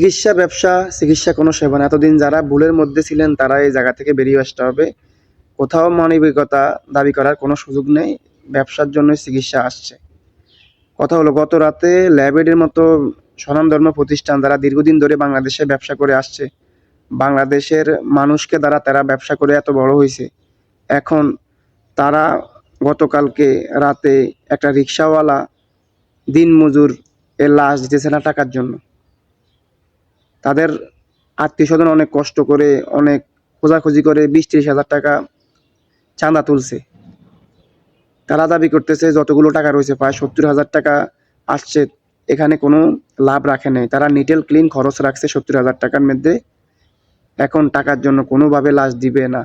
চিকিৎসা ব্যবসা, চিকিৎসা কোনো সেবা না। এতদিন যারা ভুলের মধ্যে ছিলেন তারা এই জায়গা থেকে বেরিয়ে আসতে হবে। কোথাও মানবিকতা দাবি করার কোনো সুযোগ নেই। ব্যবসার জন্যই চিকিৎসা আসছে। কথা হলো গত রাতে ল্যাবএইডের মতো স্বনামধন্য প্রতিষ্ঠান যারা দীর্ঘদিন ধরে বাংলাদেশে ব্যবসা করে আসছে, বাংলাদেশের মানুষকে দ্বারা তারা ব্যবসা করে এত বড় হইছে। এখন তারা গতকালকে রাতে একটা রিক্শাওয়ালা দিনমজুর এর লাশ দিতেছে না টাকার জন্য। তাদের আত্মীয়স্বজন অনেক কষ্ট করে, অনেক খোঁজাখুঁজি করে ২০-৩০ হাজার টাকা চাঁদা তুলছে। তারা দাবি করতেছে যতগুলো টাকা রয়েছে প্রায় ৭০,০০০ টাকা আসছে, এখানে কোনো লাভ রাখে নাই। তারা নিট এন্ড ক্লিন খরচ রাখছে ৭০,০০০ টাকার মধ্যে। এখন টাকার জন্য কোনোভাবে লাশ দিবে না।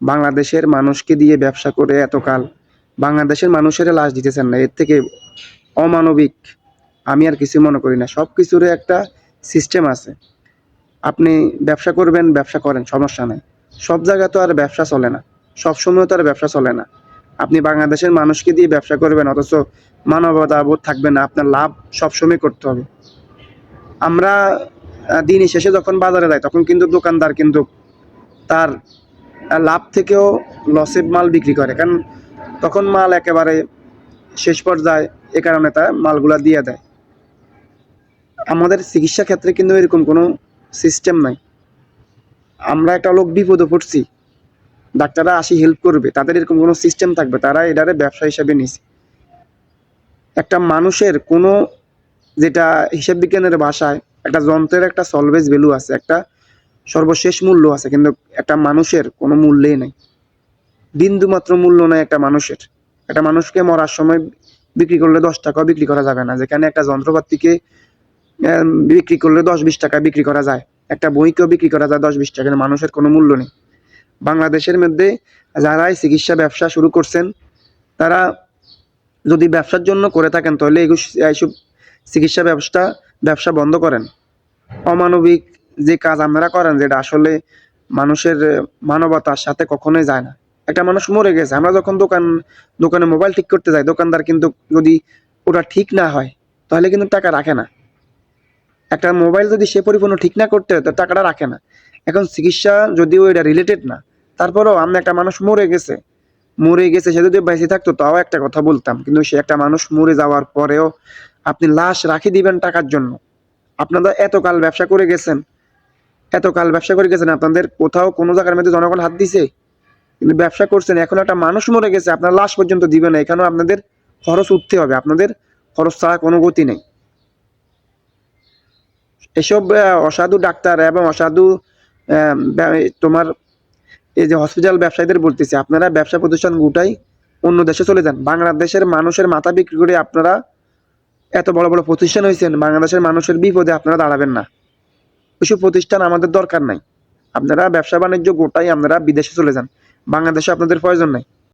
বাংলাদেশের মানুষকে দিয়ে ব্যবসা করে এতকাল বাংলাদেশের মানুষেরা লাশ দিতেছেন না। এর থেকে অমানবিক আমি আর কিছু মনে করি না। সব কিছুরই একটা সিস্টেম আছে। আপনি ব্যবসা করবেন, ব্যবসা করেন, সমস্যা নাই। সব জায়গায় তো আর ব্যবসা চলে না। সবসময় তো আর ব্যবসা চলে না। আপনি বাংলাদেশের মানুষকে দিয়ে ব্যবসা করবেন অথচ মানবতাবোধ থাকবে না। আপনার লাভ সবসময় করতে হবে। আমরা দিন শেষে যখন বাজারে যাই তখন কিন্তু দোকানদার কিন্তু তার লাভ থেকেও লসের মাল বিক্রি করে, কারণ তখন মাল একেবারে শেষ পর্যায়ে, এ কারণে তার মালগুলা দিয়ে দেয়। আমাদের চিকিৎসা ক্ষেত্রে কিন্তু এরকম কোনো সিস্টেম নাই। আমরা একটা লোক বিপদে পড়ছি, ডাক্তাররা আসি হেল্প করবে, তাদের এরকম কোনো সিস্টেম থাকবে? তারা এটারে ব্যবসা হিসাবে নিছে। একটা মানুষের কোনো, যেটা হিসাব বিজ্ঞানের ভাষায় একটা যন্ত্রের একটা সলভেজ ভ্যালু আছে, একটা সর্বশেষ মূল্য আছে, কিন্তু একটা মানুষের কোনো মূল্যই নাই। বিন্দুমাত্র মূল্য নাই একটা মানুষের। একটা মানুষকে মরার সময় বিক্রি করলে ১০ টাকাও বিক্রি করা যাবে না, যেখানে একটা যন্ত্রপাতিকে বিক্রি করলে ১০-২০ টাকা বিক্রি করা যায়। একটা বইকেও বিক্রি করা যায় ১০-২০ টাকা, কিন্তু মানুষের কোনো মূল্য নেই। বাংলাদেশের মধ্যে যারাই চিকিৎসা ব্যবসা শুরু করছেন, তারা যদি ব্যবসার জন্য করে থাকেন তাহলে এইসব চিকিৎসা ব্যবসা বন্ধ করেন। অমানবিক যে কাজ আপনারা করেন, যেটা আসলে মানুষের মানবতার সাথে কখনোই যায় না। একটা মানুষ মরে গেছে, আমরা যখন দোকানে মোবাইল ঠিক করতে যাই, দোকানদার কিন্তু যদি ওটা ঠিক না হয় তাহলে কিন্তু টাকা রাখে না। একটা মোবাইল যদি সে পরিপূর্ণ ঠিক না করতে হয় তো টাকাটা রাখে না। এখন চিকিৎসা যদিও এটা রিলেটেড না, তারপরেও আমরা একটা মানুষ মরে গেছে, সে যদি বেঁচে থাকতো তাও একটা কথা বলতাম, কিন্তু সে একটা মানুষ মরে যাওয়ার পরেও আপনি লাশ রাখি দিবেন টাকার জন্য? আপনারা এতকাল ব্যবসা করে গেছেন, আপনাদের কোথাও কোনো জায়গার মধ্যে জনগণ হাত দিছে? কিন্তু ব্যবসা করছেন, এখন একটা মানুষ মরে গেছে, আপনার লাশ পর্যন্ত দিবেন না। এখানেও আপনাদের খরচ উঠতে হবে, আপনাদের খরচ ছাড়া কোনো গতি নেই। এসব অসাধু ডাক্তার এবং অসাধু তোমার এই যে হসপিটাল ব্যবসায়ীদের বলতেছি, আপনারা ব্যবসা প্রতিষ্ঠান গোটাই অন্য দেশে চলে যান। বাংলাদেশের মানুষের মাথা বিক্রি করে আপনারা এত বড় বড় প্রতিষ্ঠান হয়েছেন, বাংলাদেশের মানুষের বিপদে আপনারা দাঁড়াবেন না। ওইসব প্রতিষ্ঠান আমাদের দরকার নাই। আপনারা ব্যবসা বাণিজ্য গোটাই আপনারা বিদেশে চলে যান, বাংলাদেশে আপনাদের প্রয়োজন নাই।